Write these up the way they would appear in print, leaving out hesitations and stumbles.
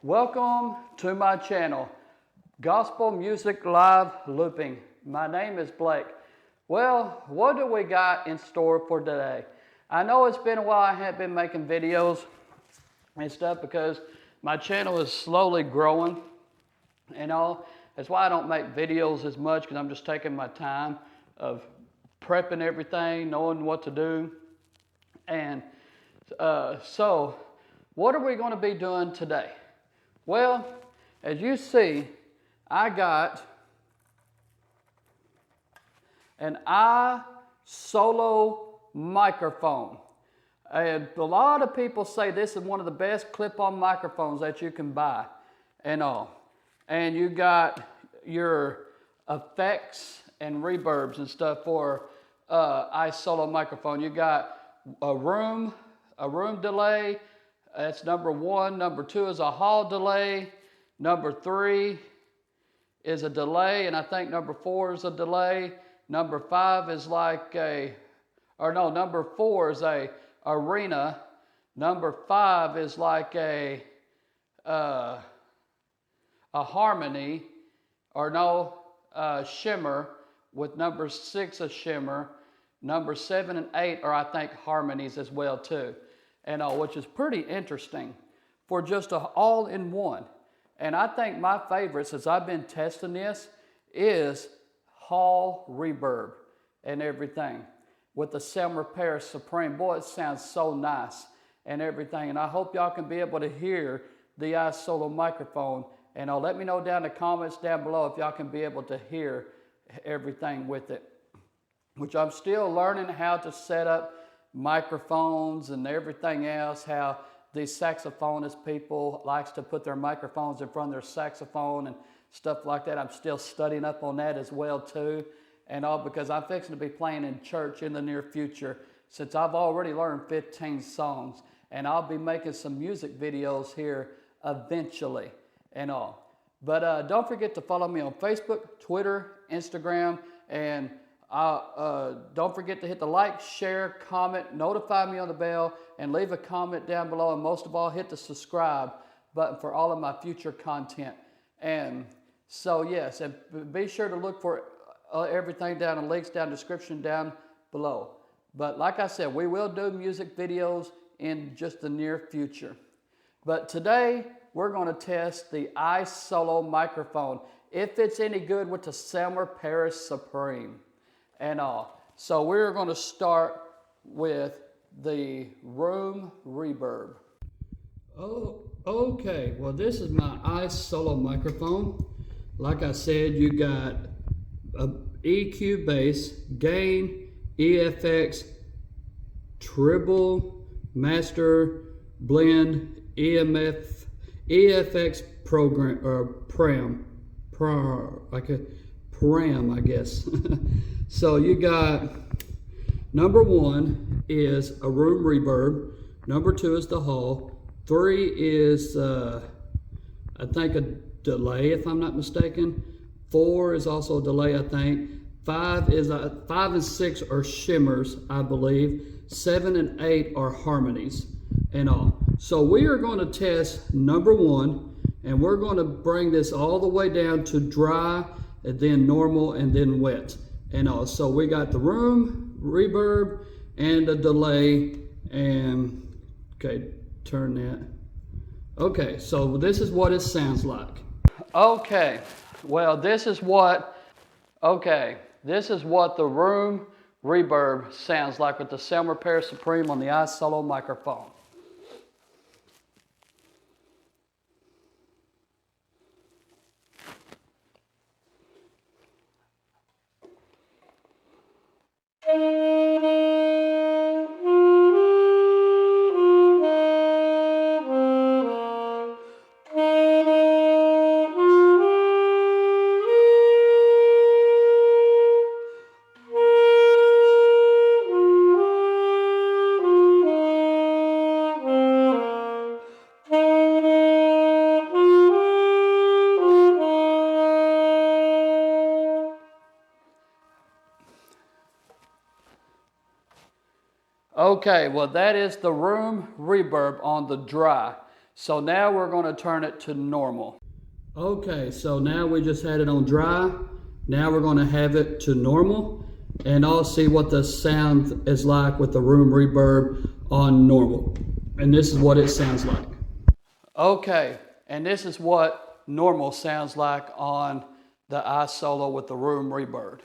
Welcome to my channel, Gospel Music Live Looping. My name is Blake. Well, what do we got in store for today? I know it's been a while I haven't been making videos and stuff because my channel is slowly growing and all. That's why I don't make videos as much, because I'm just taking my time of prepping everything, knowing what to do. And so what are we going to be doing today? Well, as you see, I got an solo microphone. And a lot of people say this is one of the best clip-on microphones that you can buy and all. And you got your effects and reverbs and stuff for solo microphone. You got a room delay. That's number one. Number two is a hall delay. Number three is a delay, and I think number four is a delay. Number five is number four is a arena. Number five is like a harmony, shimmer, with number six a shimmer. Number 7 and 8 are, I think, harmonies as well too, and which is pretty interesting for just an all-in-one. And I think my favorite, since I've been testing this, is hall reverb and everything with the Selmer Paris Supreme. Boy, it sounds so nice and everything. And I hope y'all can be able to hear the solo microphone. And let me know down in the comments down below if y'all can be able to hear everything with it, which I'm still learning how to set up microphones and everything else, how these saxophonist people likes to put their microphones in front of their saxophone and stuff like that. I'm still studying up on that as well too, and all because I'm fixing to be playing in church in the near future, since I've already learned 15 songs, and I'll be making some music videos here eventually and all. But don't forget to follow me on Facebook, Twitter, Instagram, and don't forget to hit the like, share, comment, notify me on the bell, and leave a comment down below. And most of all, hit the subscribe button for all of my future content. And so, yes, and be sure to look for everything down and links down in the description down below. But like I said, we will do music videos in just the near future. But today, we're going to test the solo microphone, if it's any good with the Selmer Paris Supreme and all. So we're going to start with the room reverb. Oh, okay. Well, this is my solo microphone. Like I said, you got a EQ bass, gain, EFX, treble, master, blend, EFX program, or pram, like a pram, I guess. So you got number one is a room reverb. Number two is the hall. 3 is, I think, a delay, if I'm not mistaken. 4 is also a delay, I think. 5 and 6 are shimmers, I believe. 7 and 8 are harmonies and all. So we are going to test number one, and we're going to bring this all the way down to dry, and then normal, and then wet. And all. So we got the room reverb and a delay, and okay, turn that. Okay, so this is what it sounds like. Okay, well, this is what the room reverb sounds like with the Selmer Paris Supreme on the solo microphone. Okay, well, that is the room reverb on the dry. So now we're going to turn it to normal. Okay, so now we just had it on dry. Now we're going to have it to normal, and I'll see what the sound is like with the Room Reverb on normal. And this is what it sounds like. Okay, and this is what normal sounds like on the iSolo with the Room Reverb.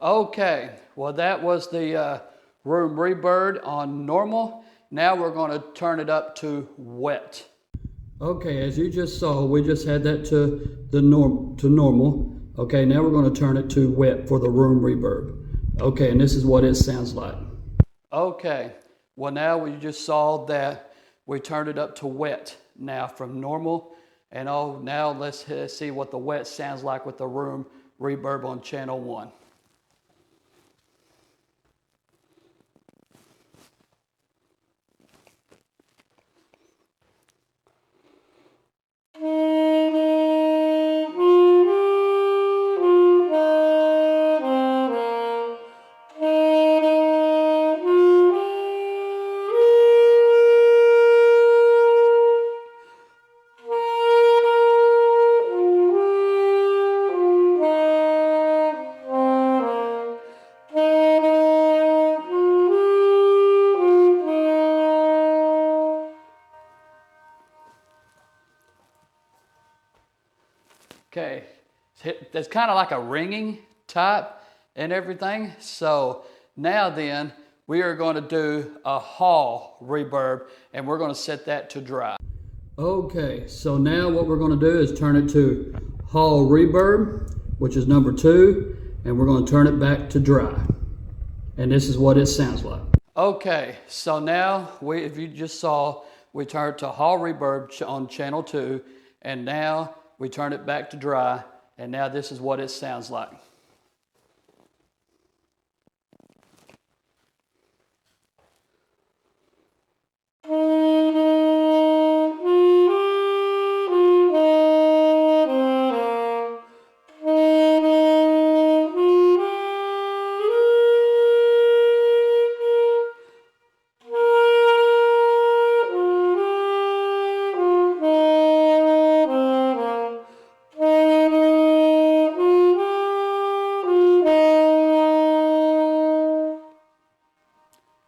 Okay, well that was the Room Reverb on normal. Now we're going to turn it up to wet. Okay, as you just saw, we just had that to normal. Okay, now we're going to turn it to wet for the Room Reverb. Okay, and this is what it sounds like. Okay, well now we just saw that we turned it up to wet now from normal. And now let's see what the wet sounds like with the Room Reverb on channel 1. Okay, that's kind of like a ringing type and everything. So now then, we are going to do a hall reverb, and we're going to set that to dry. Okay, so now what we're going to do is turn it to hall reverb, which is number 2, and we're going to turn it back to dry. And this is what it sounds like. Okay, so now if you just saw, we turned it to hall reverb on channel 2, and now we turn it back to dry, and now this is what it sounds like.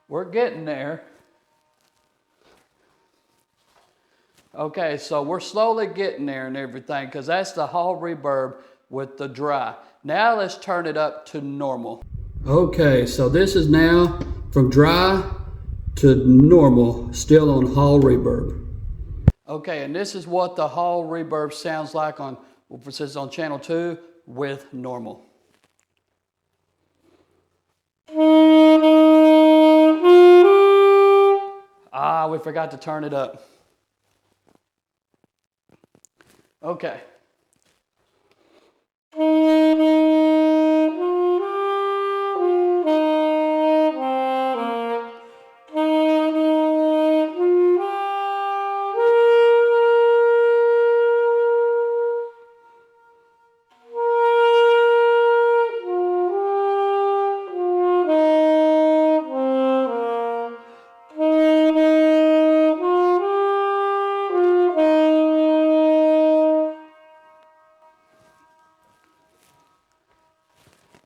We're getting there. Okay, so we're slowly getting there and everything, because that's the hall reverb with the dry. Now let's turn it up to normal. Okay, so this is now from dry to normal, still on hall reverb. Okay, and this is what the hall reverb sounds like on, this is on channel 2 with normal. Ah, we forgot to turn it up. Okay.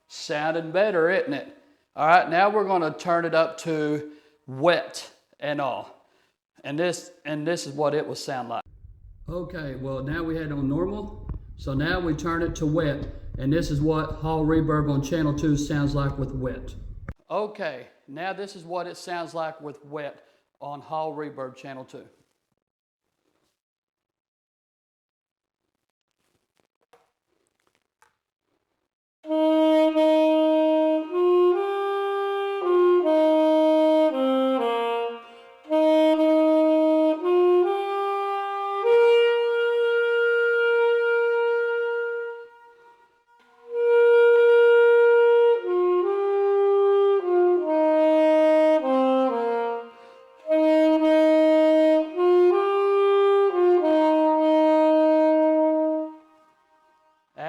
Sounding better, isn't it? All right, now we're going to turn it up to wet and all. And this is what it will sound like. Okay, well now we had it on normal. So now we turn it to wet, and this is what hall reverb on channel 2 sounds like with wet. Okay, now this is what it sounds like with wet on hall reverb channel 2.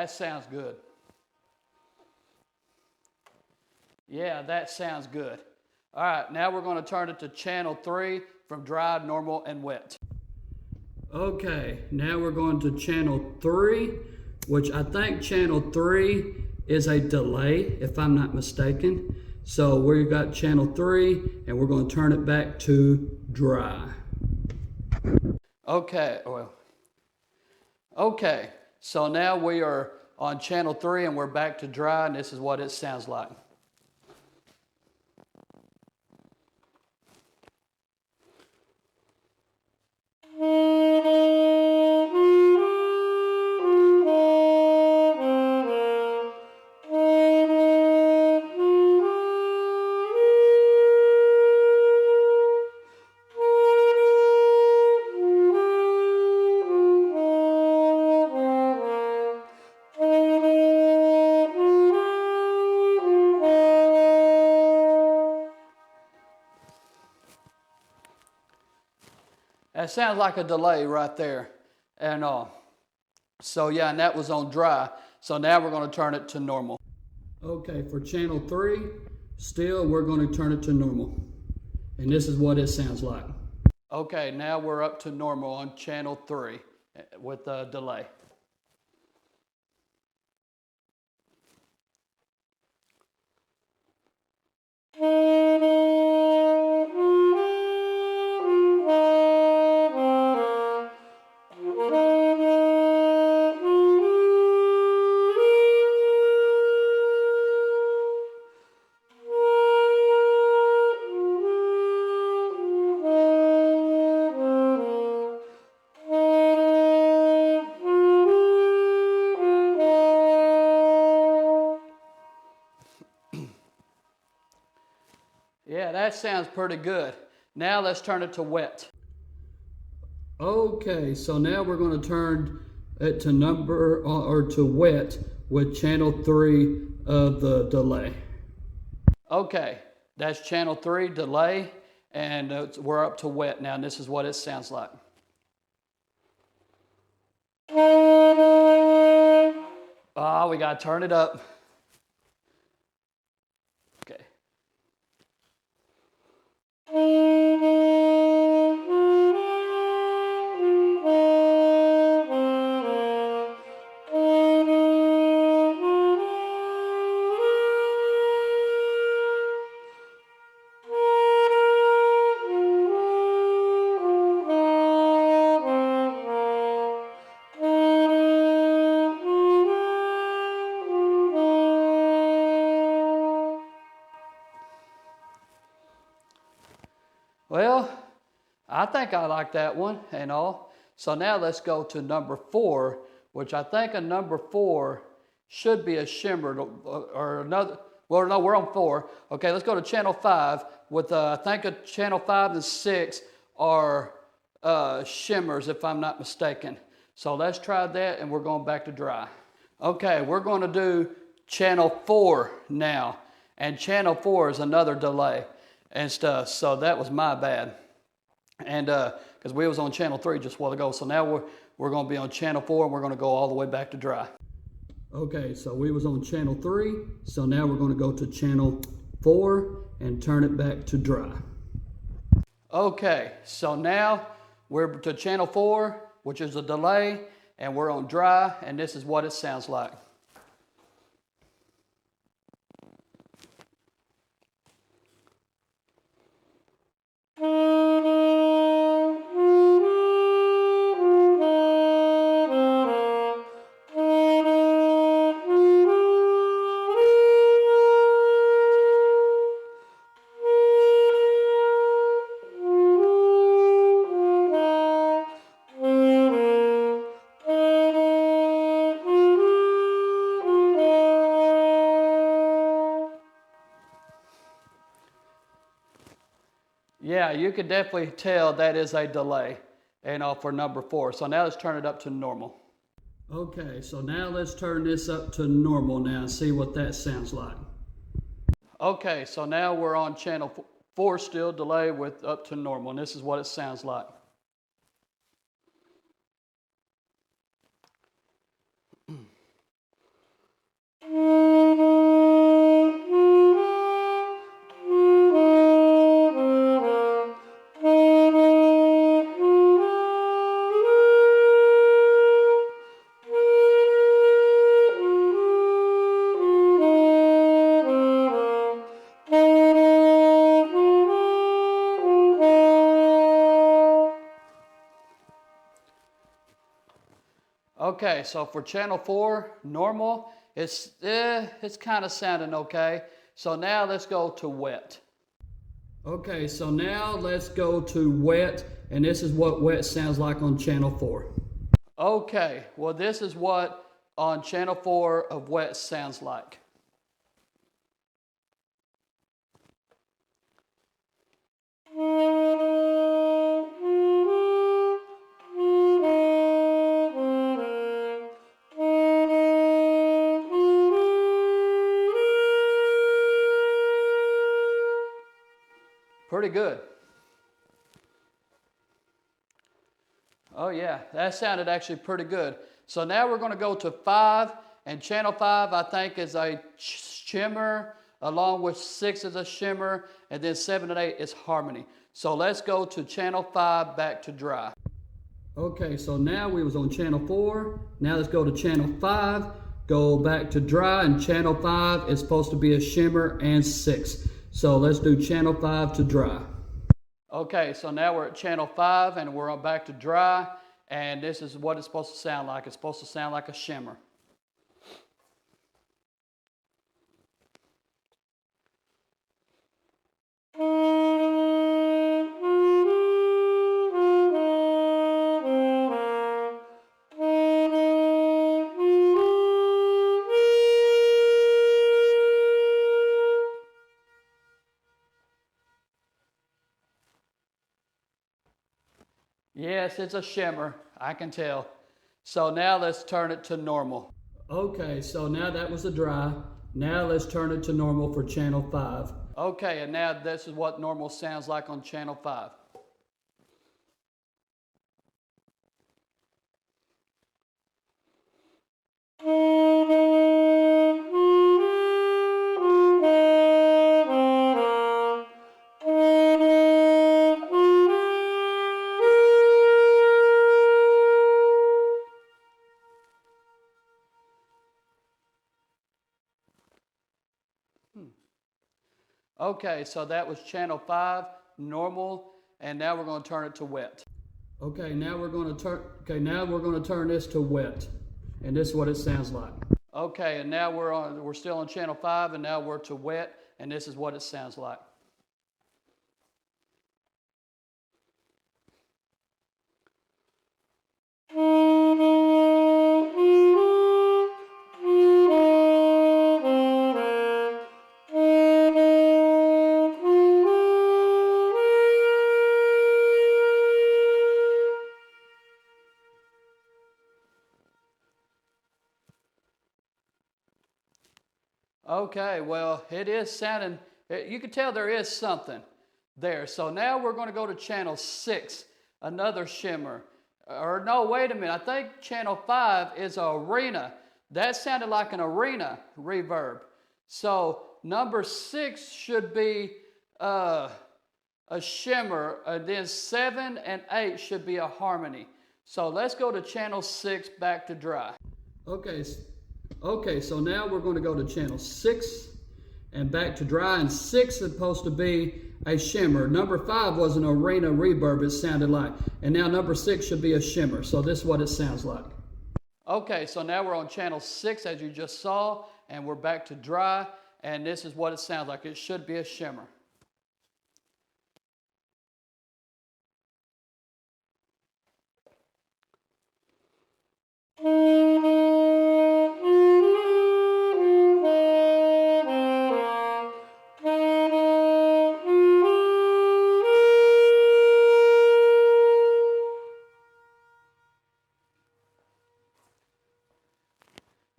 that sounds good. Yeah, that sounds good. All right, now we're going to turn it to channel 3 from dry, normal, and wet. Okay, now we're going to channel 3, which I think channel 3 is a delay, if I'm not mistaken. So we've got channel 3, and we're going to turn it back to dry. Okay, well, okay, so now we are on channel 3, and we're back to dry, and this is what it sounds like. That sounds like a delay right there. And so yeah, and that was on dry. So now we're going to turn it to normal. Okay, for channel 3, still we're going to turn it to normal. And this is what it sounds like. Okay, now we're up to normal on channel 3 with the delay. Yeah, that sounds pretty good. Now let's turn it to wet. Okay, so now we're going to turn it to number or to wet with channel 3 of the delay. Okay, that's channel 3 delay, and we're up to wet now, and this is what it sounds like. Oh, we got to turn it up. Okay. Well, I think I like that one and all. So now let's go to number 4, which I think a number 4 should be a shimmer or another. Well, no, we're on 4. Okay, let's go to channel 5 with I think a channel 5 and 6 are shimmers, if I'm not mistaken. So let's try that, and we're going back to dry. Okay, we're going to do channel 4 now, and channel 4 is another delay and stuff, so that was my bad. And because we was on channel 3 just a while ago, so now we're going to be on channel 4, and we're going to go all the way back to dry. Okay, so we was on channel 3, so now we're going to go to channel 4 and turn it back to dry. Okay, so now we're to channel 4, which is a delay, and we're on dry, and this is what it sounds like. Yeah, you could definitely tell that is a delay, and for number 4. So now let's turn it up to normal. Okay, so now let's turn this up to normal now and see what that sounds like. Okay, so now we're on channel 4 still, delay with up to normal, and this is what it sounds like. Okay, so for channel 4, normal, it's kind of sounding okay. So now let's go to wet. Okay, so now let's go to wet, and this is what wet sounds like on channel 4. Okay, well this is what on channel 4 of wet sounds like. Pretty good. Oh yeah, that sounded actually pretty good. So now we're going to go to 5, and channel 5 I think is a shimmer, along with 6 is a shimmer, and then 7 and 8 is harmony. So let's go to channel 5 back to dry. Okay, so now we was on channel 4. Now let's go to channel 5, go back to dry, and channel 5 is supposed to be a shimmer and 6. So let's do channel 5 to dry. Okay, so now we're at channel 5 and we're back to dry, and this is what it's supposed to sound like. It's supposed to sound like a shimmer. Yes, it's a shimmer, I can tell. So now let's turn it to normal. Okay, so now that was a dry. Now let's turn it to normal for channel 5. Okay, and now this is what normal sounds like on channel 5. Okay, so that was channel 5, normal, and now we're going to turn it to wet. Okay, now we're going to turn this to wet, and this is what it sounds like. Okay, and now we're still on channel 5, and now we're to wet, and this is what it sounds like. Okay, well, it is sounding, you can tell there is something there. So now we're going to go to channel 6, another shimmer. Or no, wait a minute, I think channel 5 is Arena. That sounded like an Arena reverb. So number 6 should be a shimmer, then 7 and 8 should be a harmony. So let's go to channel 6 back to dry. Okay, so now we're going to go to channel 6 and back to dry, and 6 is supposed to be a shimmer. Number 5 was an Arena reverb, it sounded like, and now number 6 should be a shimmer. So this is what it sounds like. Okay, so now we're on channel 6 as you just saw, and we're back to dry, and this is what it sounds like. It should be a shimmer.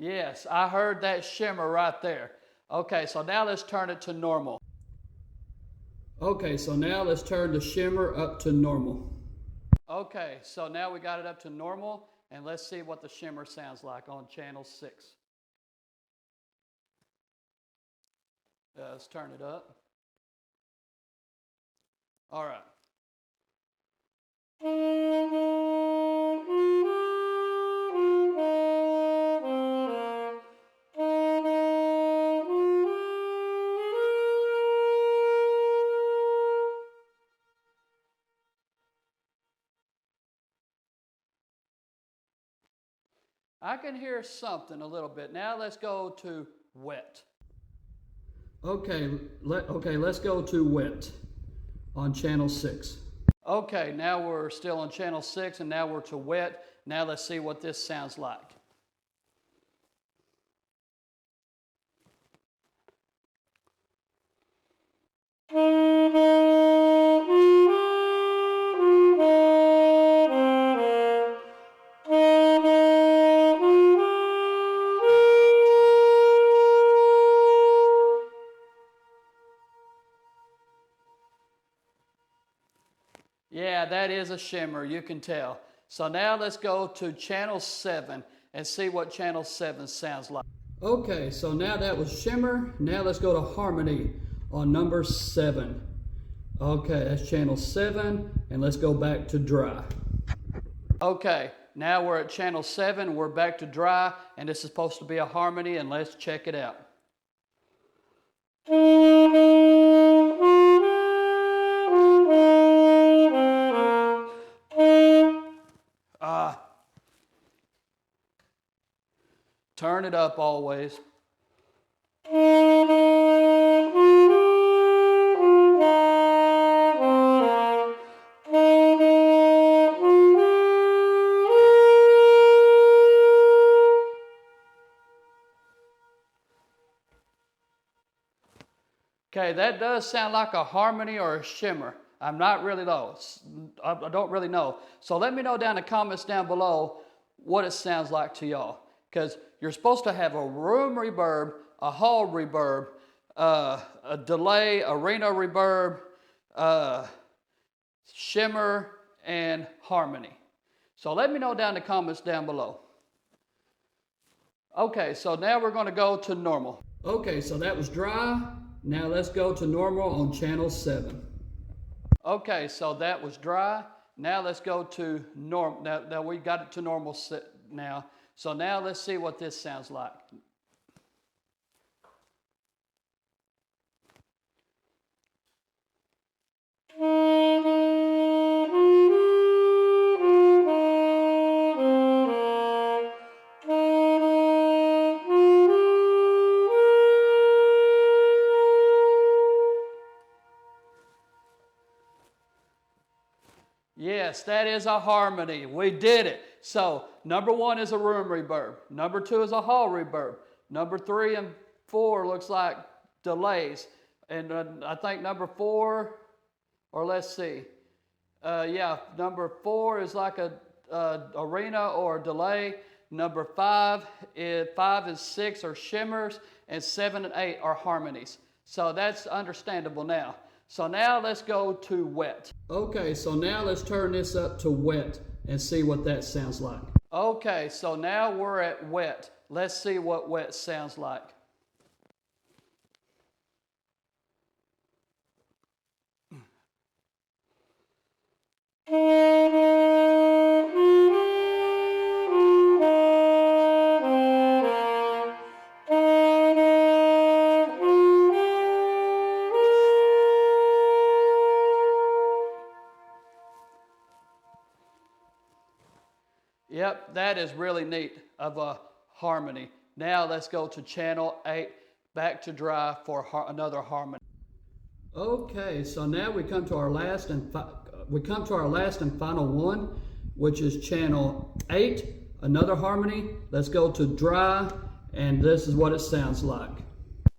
Yes, I heard that shimmer right there. Okay, so now let's turn it to normal. Okay, so now let's turn the shimmer up to normal. Okay, so now we got it up to normal, and let's see what the shimmer sounds like on channel 6. Let's turn it up. All right. can hear something a little bit. Now let's go to wet. Okay, let's go to wet on channel 6. Okay, now we're still on channel 6 and now we're to wet. Now let's see what this sounds like. Yeah, that is a shimmer, you can tell. So now let's go to channel 7 and see what channel 7 sounds like. Okay, so now that was shimmer. Now let's go to harmony on number 7. Okay, that's channel 7, and let's go back to dry. Okay, now we're at channel 7, we're back to dry, and this is supposed to be a harmony, and let's check it out. Turn it up always. Okay, that does sound like a harmony or a shimmer. I'm not really low. I don't really know. So let me know down in the comments down below what it sounds like to y'all. Because you're supposed to have a room reverb, a hall reverb, a delay, arena reverb, shimmer, and harmony. So let me know down in the comments down below. Okay, so now we're going to go to normal. Okay, so that was dry. Now let's go to normal on channel 7. Okay, so that was dry. Now let's go to normal. Now we got it to normal now. So now let's see what this sounds like. Yes, that is a harmony. We did it. So number 1 is a room reverb. Number 2 is a hall reverb. Number 3 and 4 looks like delays. And I think number 4, or let's see. Number 4 is like a arena or a delay. Number 5 and 6 are shimmers, and 7 and 8 are harmonies. So that's understandable now. So now let's go to wet. Okay, so now let's turn this up to wet and see what that sounds like. Okay, so now we're at wet. Let's see what wet sounds like. Yep, that is really neat of a harmony. Now let's go to channel 8, back to dry for another harmony. Okay, so now we come to our last and final one, which is channel 8, another harmony. Let's go to dry, and this is what it sounds like.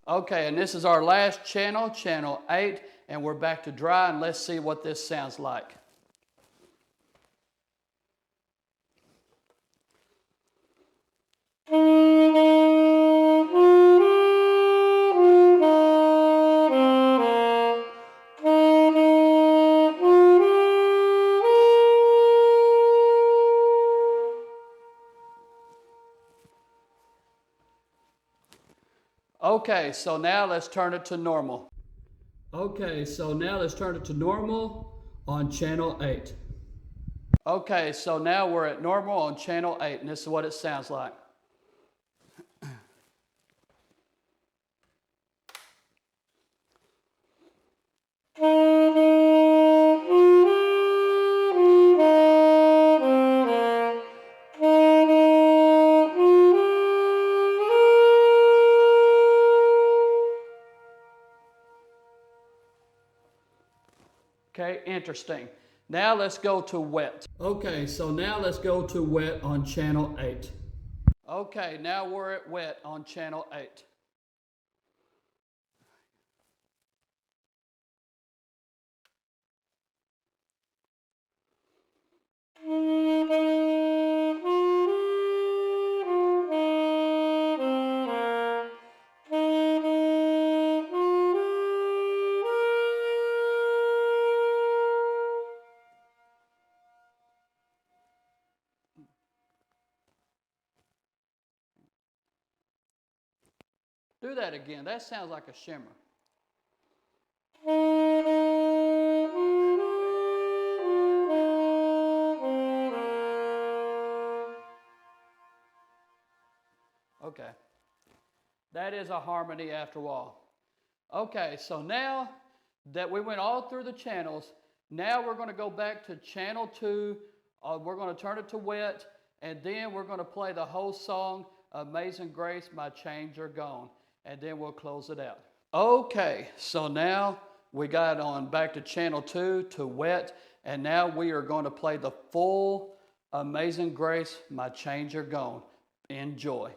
Okay, and this is our last channel, channel 8, and we're back to dry, and let's see what this sounds like. Okay, so now let's turn it to normal. Okay, so now let's turn it to normal on channel 8. Okay, so now we're at normal on channel 8, and this is what it sounds like. Okay, interesting. Now let's go to wet. Okay, so now let's go to wet on channel 8. Okay, now we're at wet on channel 8. Do that again. That sounds like a shimmer. Okay. That is a harmony after all. Okay, so now that we went all through the channels, now we're going to go back to channel 2. We're going to turn it to wet, and then we're going to play the whole song, Amazing Grace, My Chains Are Gone, and then we'll close it out. Okay, so now we got on back to channel 2 to wet, and now we are going to play the full Amazing Grace, My Chains Are Gone. Enjoy.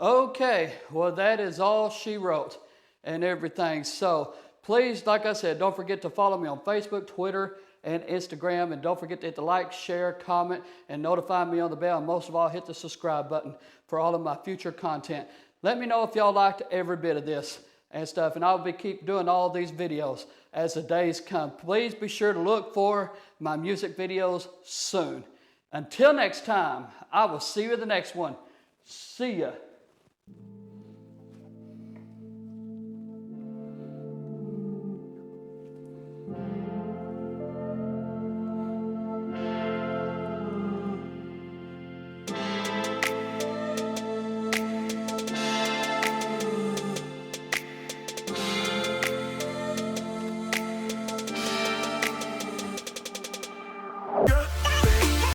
Okay, well that is all she wrote and everything. So please, like I said, don't forget to follow me on Facebook, Twitter, and Instagram. And don't forget to hit the like, share, comment, and notify me on the bell. And most of all, hit the subscribe button for all of my future content. Let me know if y'all liked every bit of this and stuff. And I'll keep doing all these videos as the days come. Please be sure to look for my music videos soon. Until next time, I will see you in the next one. See ya.